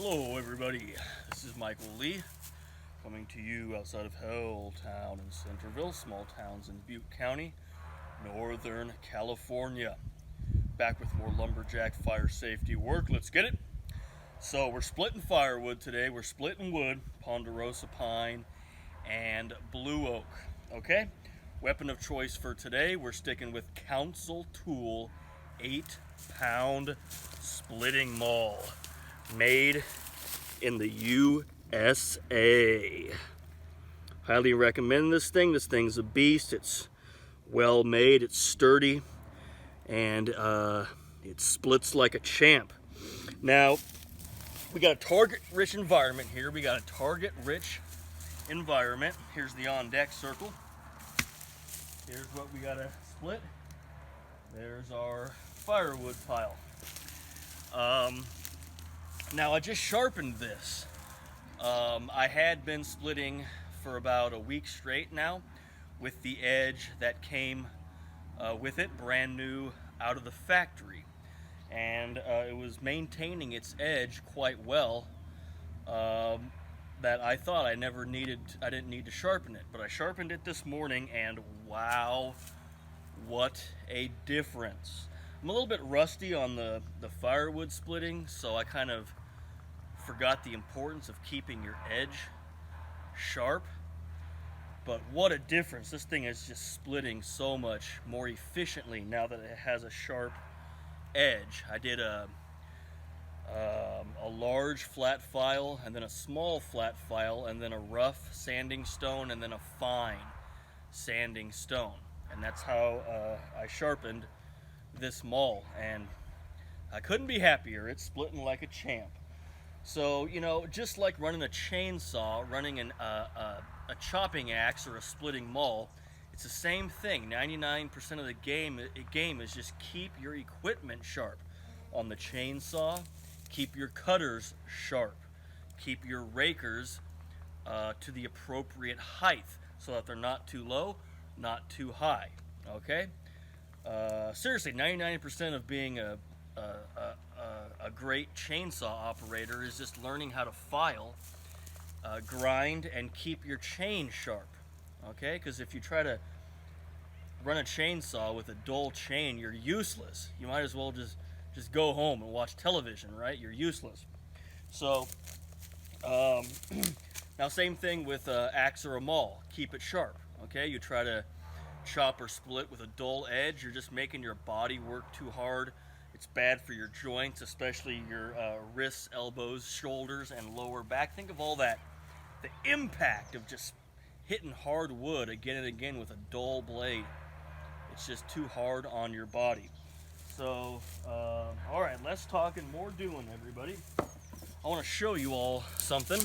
Hello everybody, this is Michael Lee coming to you outside of Helltown in Centerville, small towns in Butte County, Northern California. Back with more lumberjack fire safety work. Let's get it. So we're splitting firewood today. We're splitting wood, Ponderosa pine and blue oak. Okay, weapon of choice for today, we're sticking with Council Tool 8-pound splitting maul, made in the USA. Highly recommend this thing. This thing's a beast. It's well made, it's sturdy, and it splits like a champ. Now, we got a target-rich environment here. We got a target-rich environment. Here's the on-deck circle. Here's what we gotta split. There's our firewood pile. Now I just sharpened this. I had been splitting for about a week straight now with the edge that came with it, brand new out of the factory. And it was maintaining its edge quite well, that I thought I didn't need to sharpen it. But I sharpened it this morning and wow, what a difference. I'm a little bit rusty on the firewood splitting, so I kind of forgot the importance of keeping your edge sharp. But what a difference. This thing is just splitting so much more efficiently now that it has a sharp edge. I did a large flat file, and then a small flat file, and then a rough sanding stone, and then a fine sanding stone. And that's how I sharpened this maul, and I couldn't be happier. It's splitting like a champ. So, you know, just like running a chainsaw, running a chopping axe or a splitting maul, it's the same thing. 99% of the game is just keep your equipment sharp. On the chainsaw, keep your cutters sharp. Keep your rakers to the appropriate height so that they're not too low, not too high. Okay? Seriously, 99% of being a great chainsaw operator is just learning how to file, grind, and keep your chain sharp. Okay? Because if you try to run a chainsaw with a dull chain, you're useless. You might as well just go home and watch television, right? You're useless. So, now same thing with axe or a maul. Keep it sharp. Okay? You try to chop or split with a dull edge, you're just making your body work too hard. It's bad for your joints, especially your wrists, elbows, shoulders, and lower back. Think of all that, the impact of just hitting hard wood again and again with a dull blade. It's just too hard on your body. So, all right, less talking, more doing, everybody. I want to show you all something.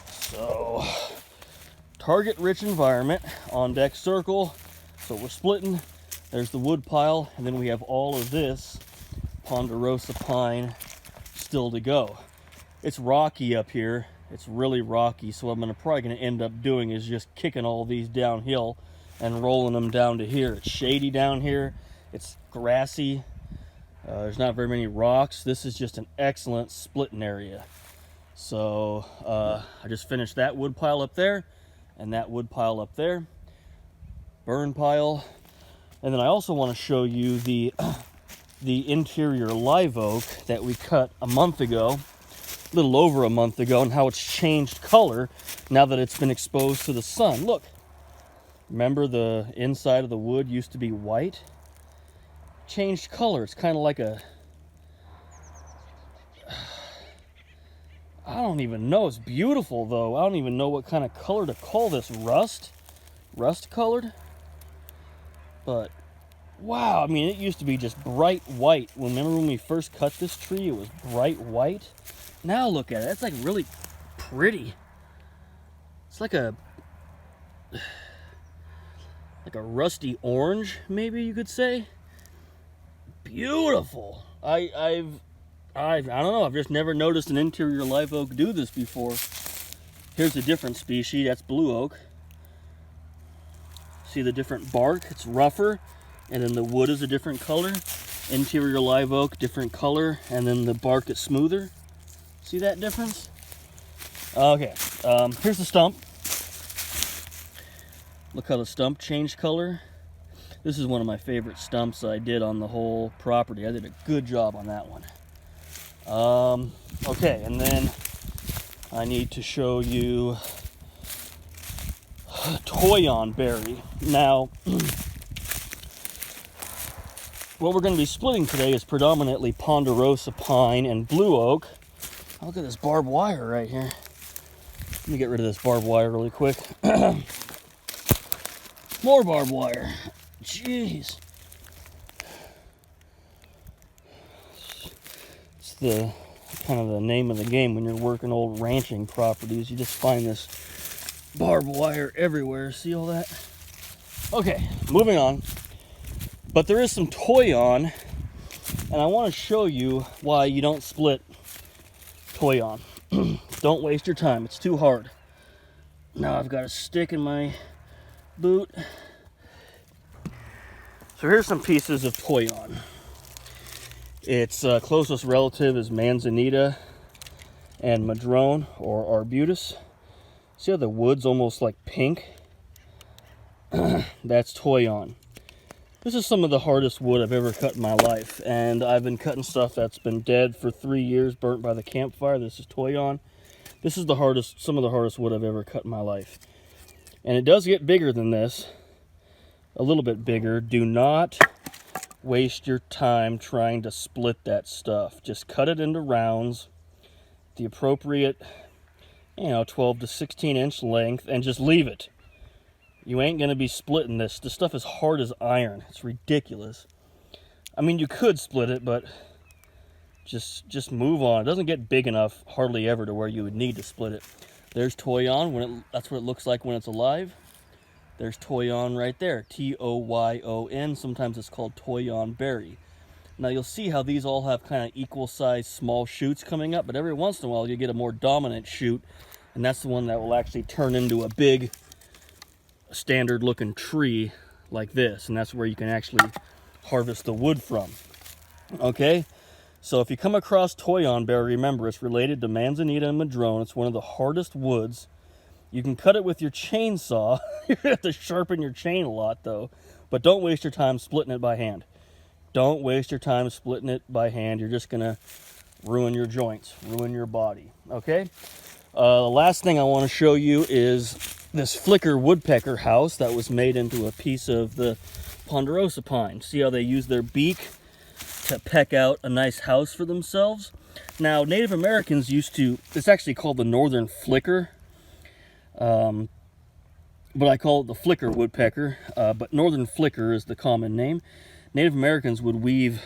So, target-rich environment, on-deck circle. So we're splitting. There's the wood pile, and then we have all of this Ponderosa pine still to go. It's rocky up here. It's really rocky, so what I'm probably going to end up doing is just kicking all these downhill and rolling them down to here. It's shady down here. It's grassy. There's not very many rocks. This is just an excellent splitting area. So I just finished that wood pile up there and that wood pile up there. Burn pile. And then I also want to show you the interior live oak that we cut a month ago, a little over a month ago, and how it's changed color now that it's been exposed to the sun. Look, remember the inside of the wood used to be white? Changed color. It's kind of like a, I don't even know. It's beautiful though. I don't even know what kind of color to call this. Rust colored. But wow, I mean, it used to be just bright white. Remember when we first cut this tree, it was bright white. Now look at it. It's like really pretty. It's like a rusty orange, maybe you could say. Beautiful. I don't know. I've just never noticed an interior live oak do this before. Here's a different species. That's blue oak. See the different bark? It's rougher, and then the wood is a different color. Interior live oak, different color, and then the bark is smoother. See that difference? Okay, here's the stump. Look how the stump changed color. This is one of my favorite stumps I did on the whole property. I did a good job on that one. Okay, and then I need to show you Toyon berry. Now, what we're going to be splitting today is predominantly Ponderosa pine and blue oak. Oh, look at this barbed wire right here. Let me get rid of this barbed wire really quick. More barbed wire. Jeez. It's the kind of the name of the game when you're working old ranching properties. You just find this barbed wire everywhere. See all that? Okay, moving on. But there is some Toyon, and I want to show you why you don't split Toyon. Don't waste your time. It's too hard. Now I've got a stick in my boot. So here's some pieces of Toyon. Its closest relative is manzanita and madrone or arbutus. See how the wood's almost like pink? That's Toyon. This is some of the hardest wood I've ever cut in my life, and I've been cutting stuff that's been dead for 3 years, burnt by the campfire. This is Toyon. This is the hardest, some of the hardest wood I've ever cut in my life. And it does get bigger than this, a little bit bigger. Do not waste your time trying to split that stuff. Just cut it into rounds, the appropriate, 12 to 16 inch length, and just leave it. You ain't gonna be splitting this. This stuff is hard as iron. It's ridiculous. I mean, you could split it, but just move on. It doesn't get big enough hardly ever to where you would need to split it. There's Toyon. That's what it looks like when it's alive. There's Toyon right there. T-O-Y-O-N. Sometimes it's called Toyon berry. Now you'll see how these all have kind of equal sized small shoots coming up, but every once in a while you get a more dominant shoot, and that's the one that will actually turn into a big standard looking tree like this, and that's where you can actually harvest the wood from. Okay, so if you come across Toyon berry, remember it's related to manzanita and madrone. It's one of the hardest woods. You can cut it with your chainsaw. You have to sharpen your chain a lot though, but don't waste your time splitting it by hand. Don't waste your time splitting it by hand. You're just gonna ruin your joints, ruin your body. Okay, the last thing I want to show you is this flicker woodpecker house that was made into a piece of the Ponderosa pine. See how they use their beak to peck out a nice house for themselves? Now, Native Americans used to, it's actually called the Northern Flicker, but I call it the flicker woodpecker, but Northern Flicker is the common name. Native Americans would weave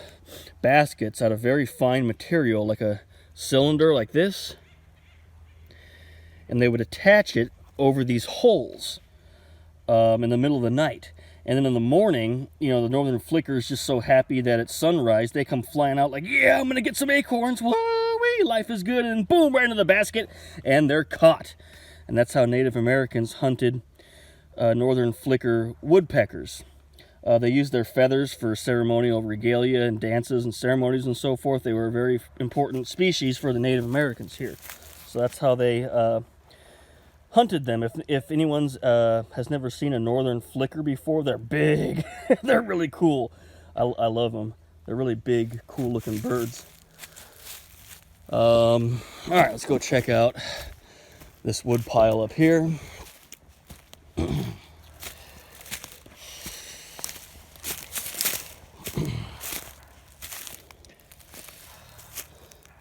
baskets out of very fine material, like a cylinder like this, and they would attach it over these holes in the middle of the night. And then in the morning, the Northern Flicker is just so happy that it's sunrise, they come flying out like, yeah, I'm gonna get some acorns, woo-wee, life is good, and boom, right into the basket, and they're caught. And that's how Native Americans hunted Northern Flicker woodpeckers. They used their feathers for ceremonial regalia and dances and ceremonies and so forth. They were a very important species for the Native Americans here. So that's how they hunted them. If anyone's has never seen a Northern Flicker before, they're big. They're really cool. I love them. They're really big, cool looking birds. All right, let's go check out this wood pile up here.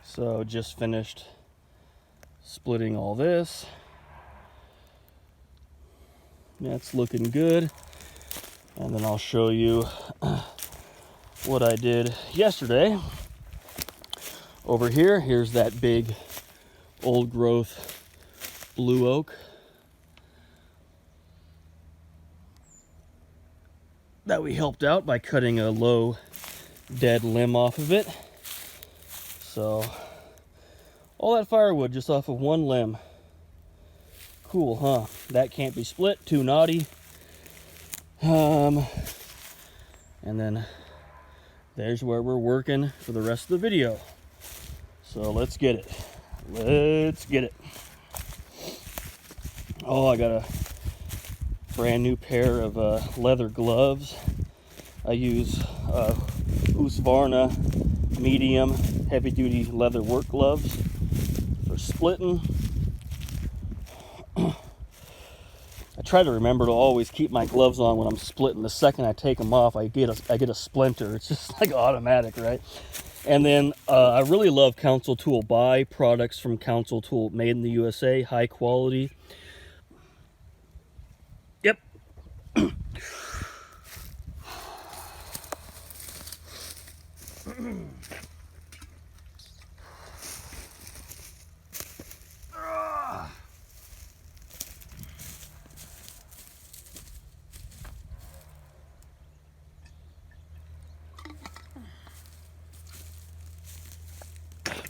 So just finished splitting all this. That's looking good. And then I'll show you what I did yesterday. Over here, here's that big old growth blue oak that we helped out by cutting a low dead limb off of it. So all that firewood just off of one limb. Cool, huh? That can't be split, too naughty. And then there's where we're working for the rest of the video. So let's get it. Let's get it. Oh, I got a brand new pair of leather gloves. I use Husqvarna medium heavy duty leather work gloves for splitting. I try to remember to always keep my gloves on when I'm splitting. The second I take them off, I get a splinter. It's just like automatic, right? And then I really love Council Tool. Buy products from Council Tool, made in the USA, high quality. Yep.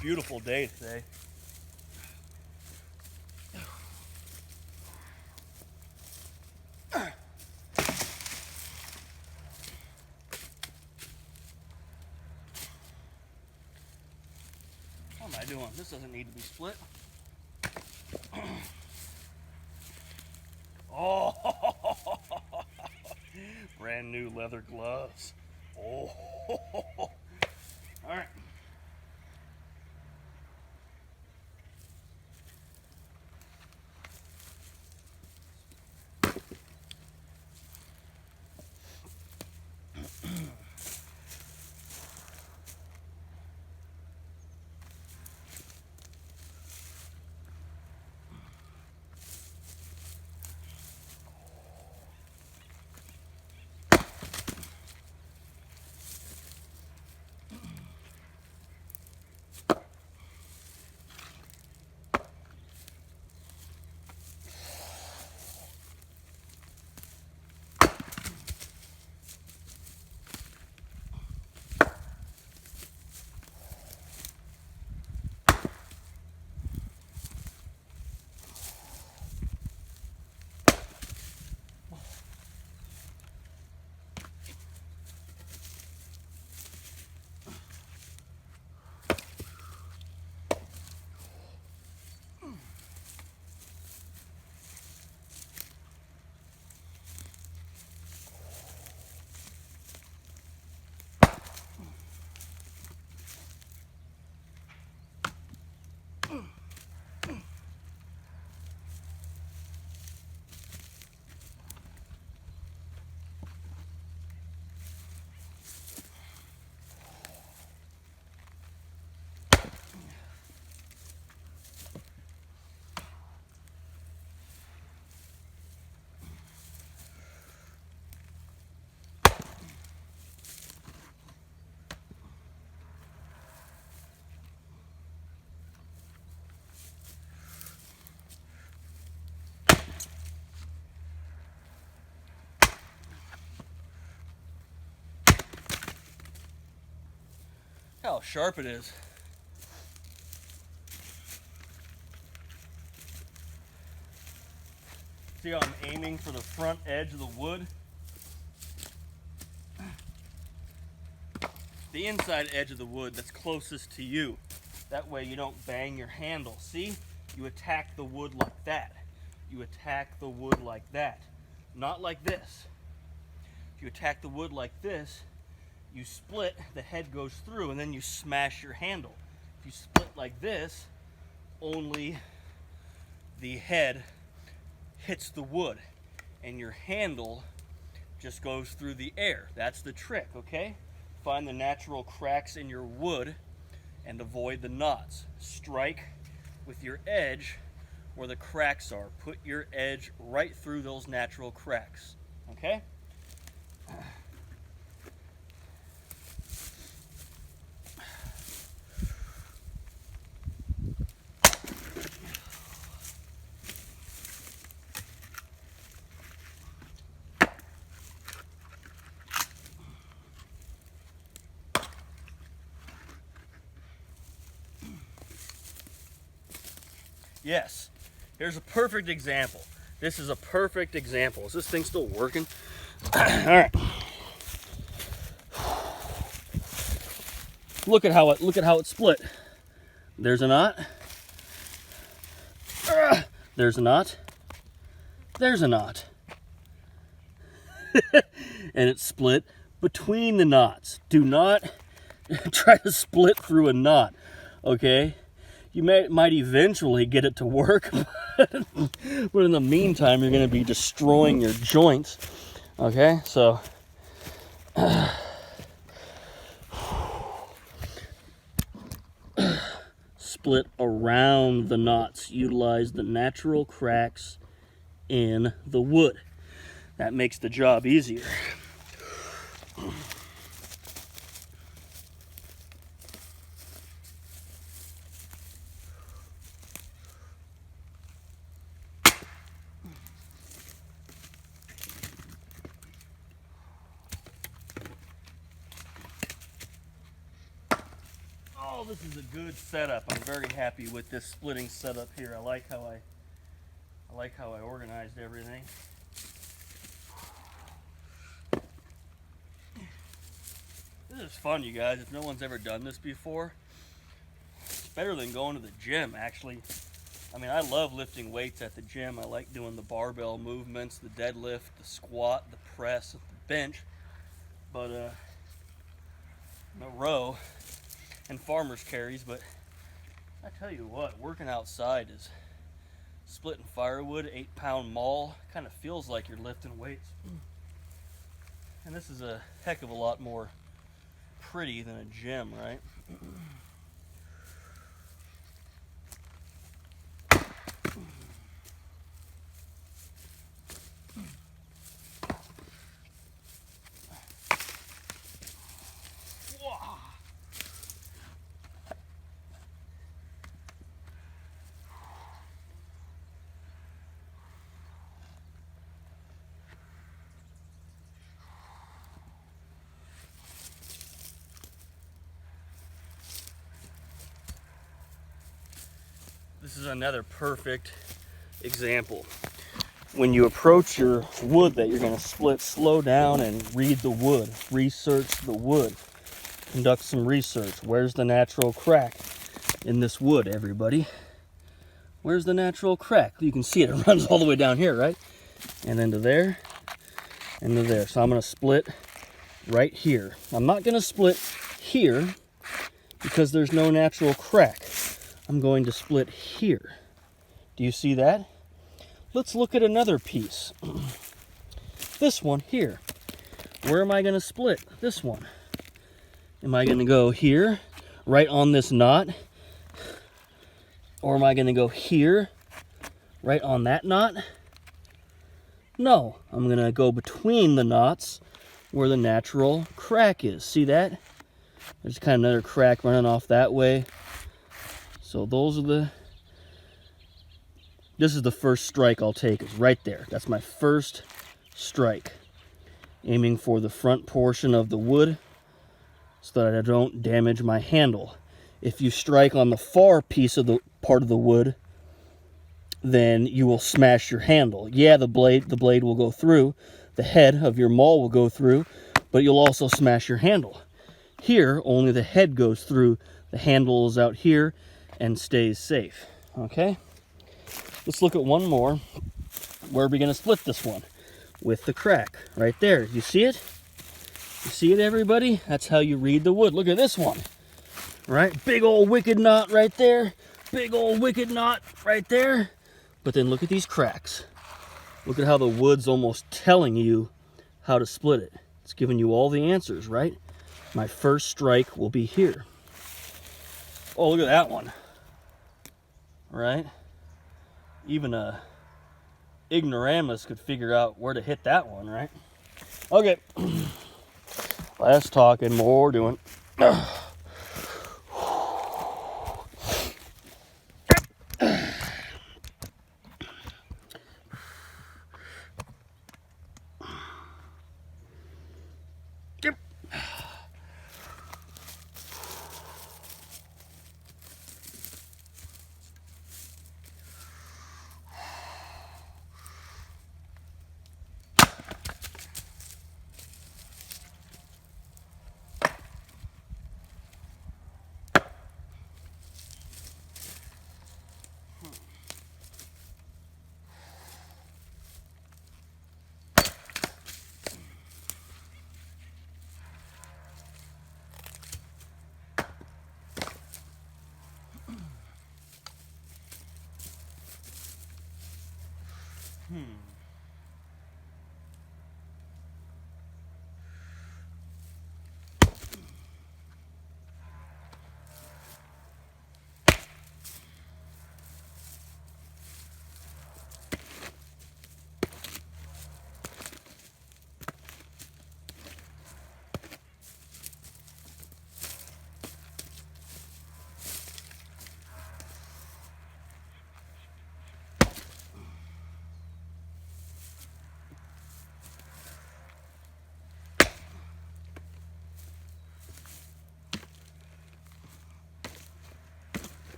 Beautiful day today. What am I doing? This doesn't need to be split. Oh, brand new leather gloves. Oh, all right. How sharp it is. See how I'm aiming for the front edge of the wood? The inside edge of the wood that's closest to you. That way you don't bang your handle. See? You attack the wood like that. You attack the wood like that. Not like this. If you attack the wood like this, you split, the head goes through, and then you smash your handle. If you split like this, only the head hits the wood, and your handle just goes through the air. That's the trick, okay? Find the natural cracks in your wood and avoid the knots. Strike with your edge where the cracks are. Put your edge right through those natural cracks, okay? Yes, here's a perfect example. This is a perfect example. Is this thing still working? All right. look at how it split. There's a knot. There's a knot. There's a knot. And it's split between the knots. Do not try to split through a knot, okay? You might eventually get it to work, but in the meantime, you're going to be destroying your joints, okay? So, split around the knots. Utilize the natural cracks in the wood. That makes the job easier. Oh, this is a good setup. I'm very happy with this splitting setup here. I like how I organized everything. This is fun, you guys. If no one's ever done this before, it's better than going to the gym, actually. I mean, I love lifting weights at the gym. I like doing the barbell movements, the deadlift, the squat, the press, the bench. But no row and farmer's carries. But I tell you what, working outside is splitting firewood, 8-pound maul. Kind of feels like you're lifting weights. And this is a heck of a lot more pretty than a gym, right? This is another perfect example. When you approach your wood that you're going to split, slow down and read the wood. Research the wood. Conduct some research. Where's the natural crack in this wood, everybody? Where's the natural crack? You can see it. It runs all the way down here, right? And into there, and to there. So I'm going to split right here. I'm not going to split here because there's no natural crack. I'm going to split here. Do you see that? Let's look at another piece. This one here. Where am I going to split this one? Am I going to go here, right on this knot? Or am I going to go here, right on that knot? No, I'm going to go between the knots where the natural crack is. See that? There's kind of another crack running off that way. So those are this is the first strike I'll take, is right there. That's my first strike. Aiming for the front portion of the wood so that I don't damage my handle. If you strike on the far piece of the part of the wood, then you will smash your handle. Yeah, the blade will go through, the head of your maul will go through, but you'll also smash your handle. Here, only the head goes through, the handle is out here and stays safe. Okay? Let's look at one more. Where are we going to split this one? With the crack right there. You see it? You see it, everybody? That's how you read the wood. Look at this one. Right? Big old wicked knot right there. Big old wicked knot right there. But then look at these cracks. Look at how the wood's almost telling you how to split it. It's giving you all the answers, right? My first strike will be here. Oh, look at that one. Right? Even a ignoramus could figure out where to hit that one, right? Okay. Less talking, more doing.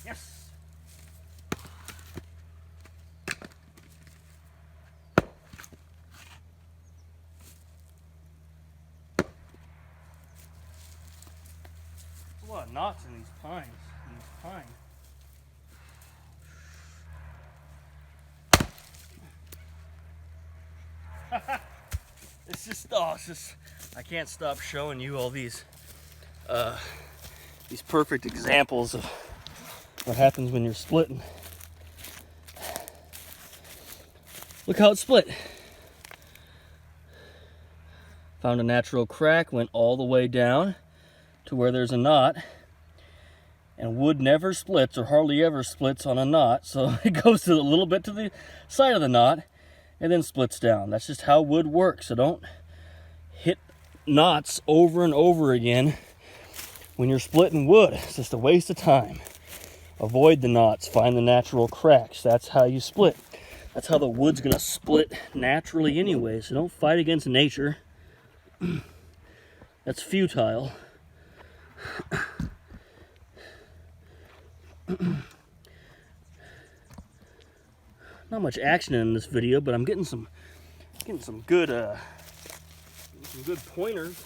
Yes. There's a lot of knots in these pines. It's just, I can't stop showing you all these perfect examples of what happens when you're splitting. Look how it's split. Found a natural crack, went all the way down to where there's a knot. And wood never splits, or hardly ever splits on a knot, so it goes to a little bit to the side of the knot and then splits down. That's just how wood works. So don't hit knots over and over again when you're splitting wood. It's just a waste of time. Avoid the knots, find the natural cracks. That's how you split. That's how the wood's gonna split naturally anyway, so don't fight against nature. That's futile. Not much action in this video, but I'm getting some good pointers.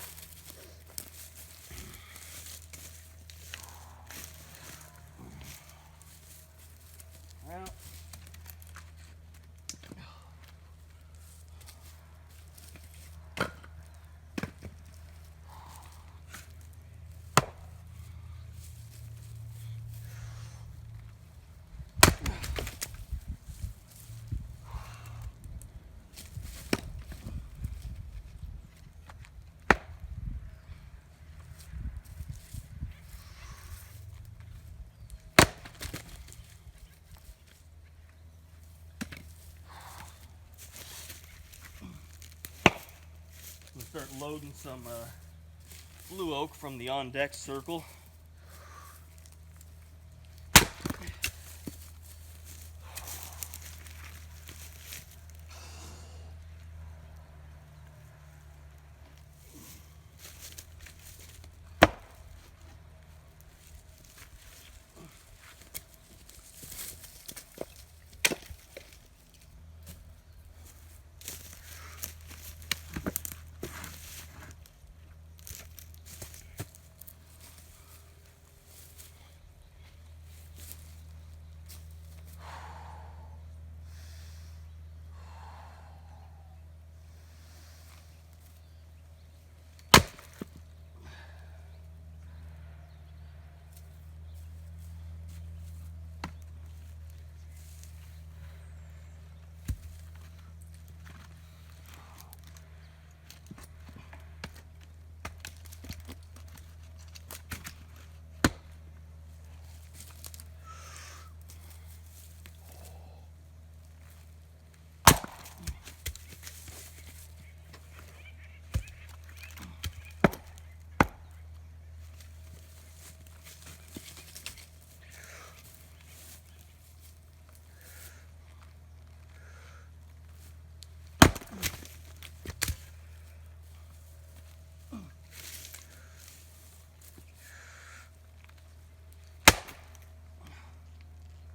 Well, start loading some blue oak from the on deck circle.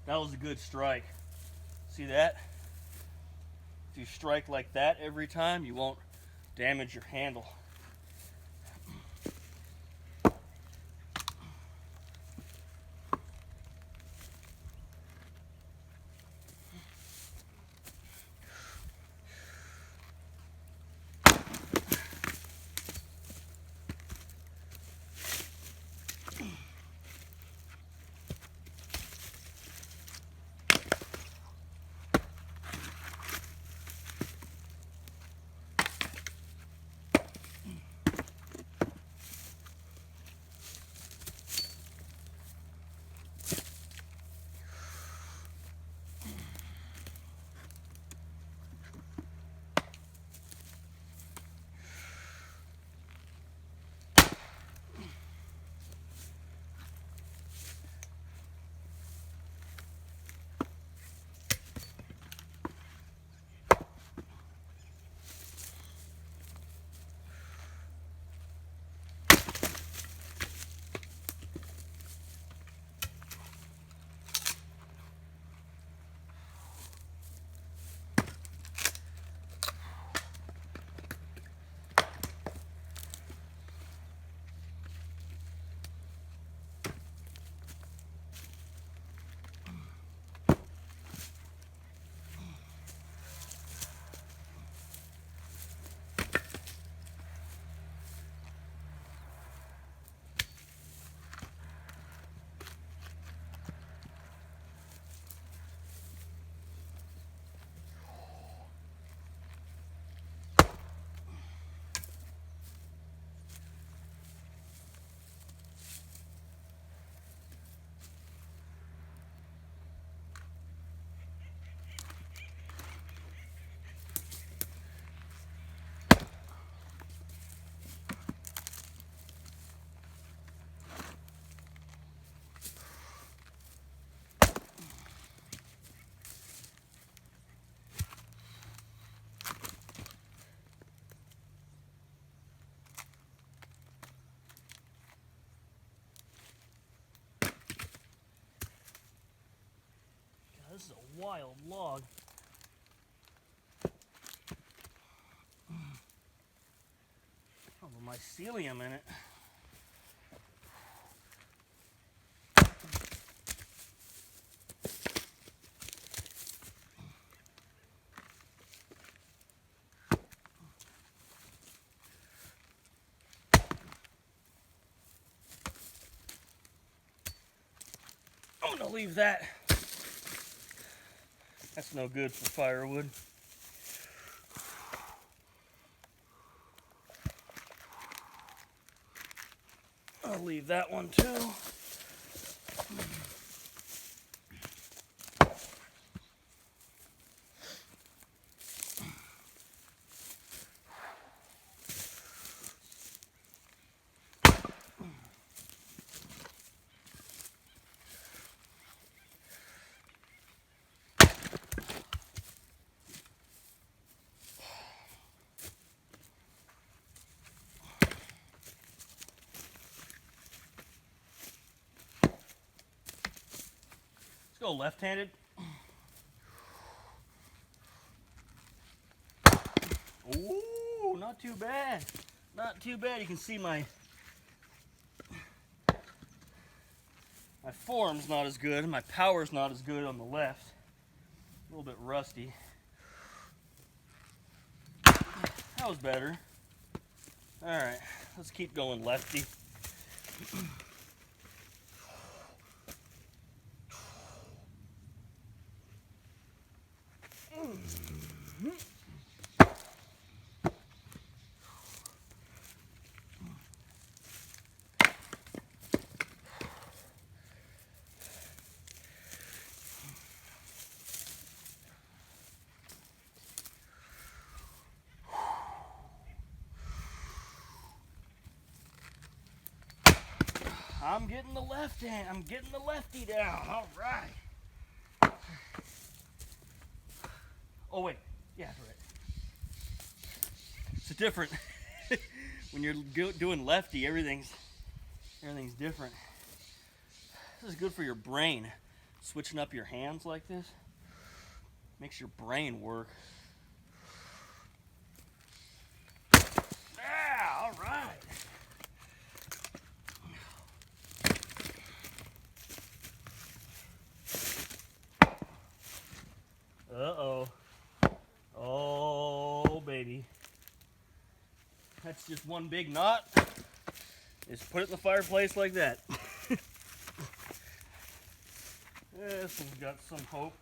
That was a good strike. See that? If you strike like that every time, you won't damage your handle. This is a wild log. Oh, with mycelium in it. I'm gonna leave that. That's no good for firewood. I'll leave that one too. Go left-handed. Ooh, not too bad. Not too bad. You can see my form's not as good. My power's not as good on the left. A little bit rusty. That was better. All right, let's keep going lefty. I'm getting the left hand. I'm getting the lefty down. All right. Oh wait, yeah, that's right. It's different. When you're doing lefty, everything's different. This is good for your brain. switching up your hands like this makes your brain work. Ah, all right. Uh-oh. Oh, baby. That's just one big knot. Just put it in the fireplace like that. This one's got some hope.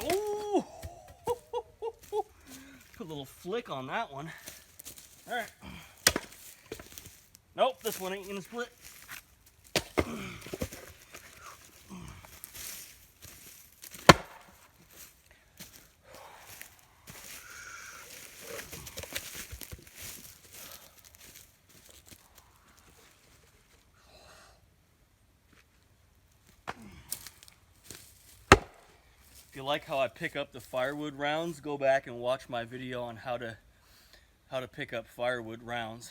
Oh! Put a little flick on that one. All right. Nope, this one ain't gonna split. If you like how I pick up the firewood rounds, go back and watch my video on how to pick up firewood rounds.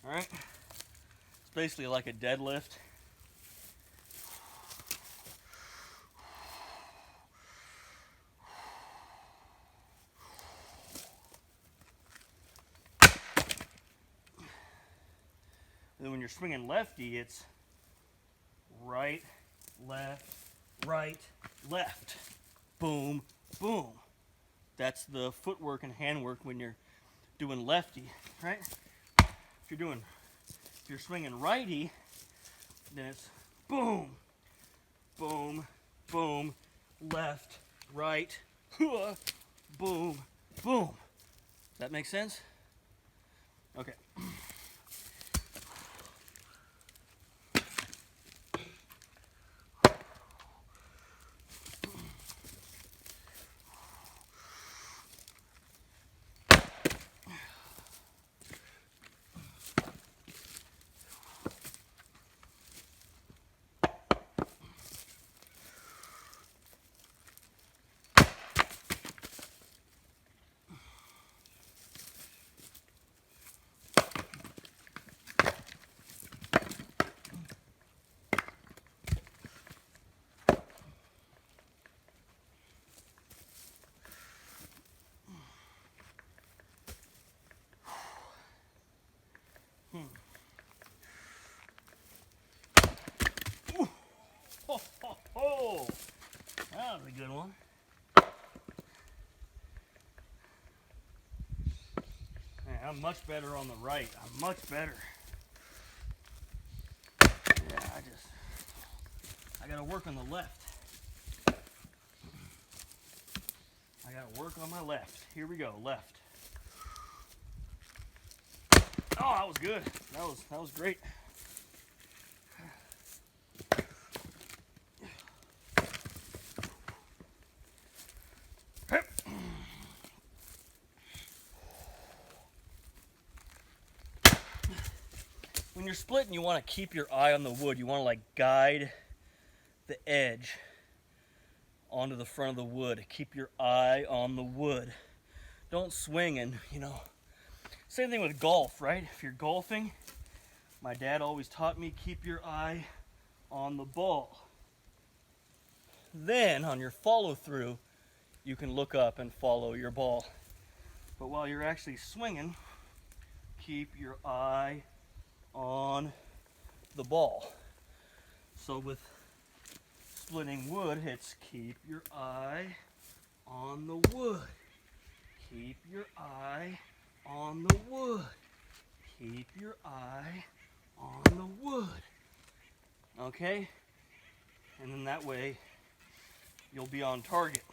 All right, it's basically like a deadlift. And then when you're swinging lefty, it's right, left, right, left. Boom, boom. That's the footwork and handwork when you're doing lefty, right? If you're swinging righty, then it's boom, boom, boom, left, right, boom, boom. Does that make sense? Okay. Oh, that was a good one. Man, I'm much better on the right. I'm much better. Yeah, I gotta work on the left. I gotta work on my left. Here we go, left. Oh, that was good. That was great. When you're splitting, you want to keep your eye on the wood. You want to like guide the edge onto the front of the wood. Keep your eye on the wood. Don't swing and, same thing with golf, right? If you're golfing, my dad always taught me, keep your eye on the ball. Then on your follow through, you can look up and follow your ball. But while you're actually swinging, keep your eye on the ball. So with splitting wood, it's keep your eye on the wood. Keep your eye on the wood. Keep your eye on the wood. Okay? And then that way you'll be on target.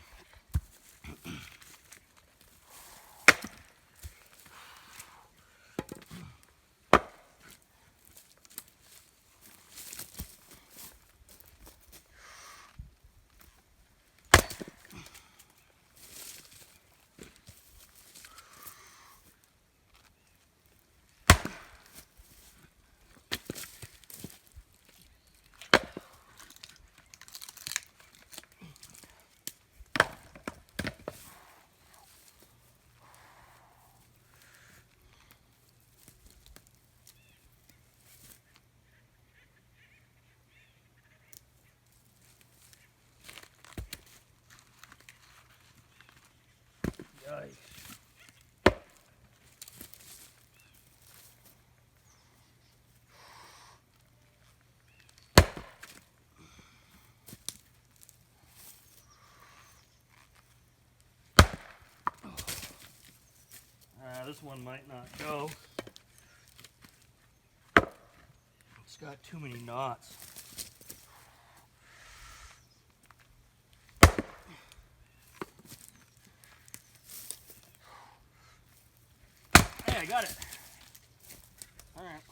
This one might not go. It's got too many knots. Hey, I got it. All right.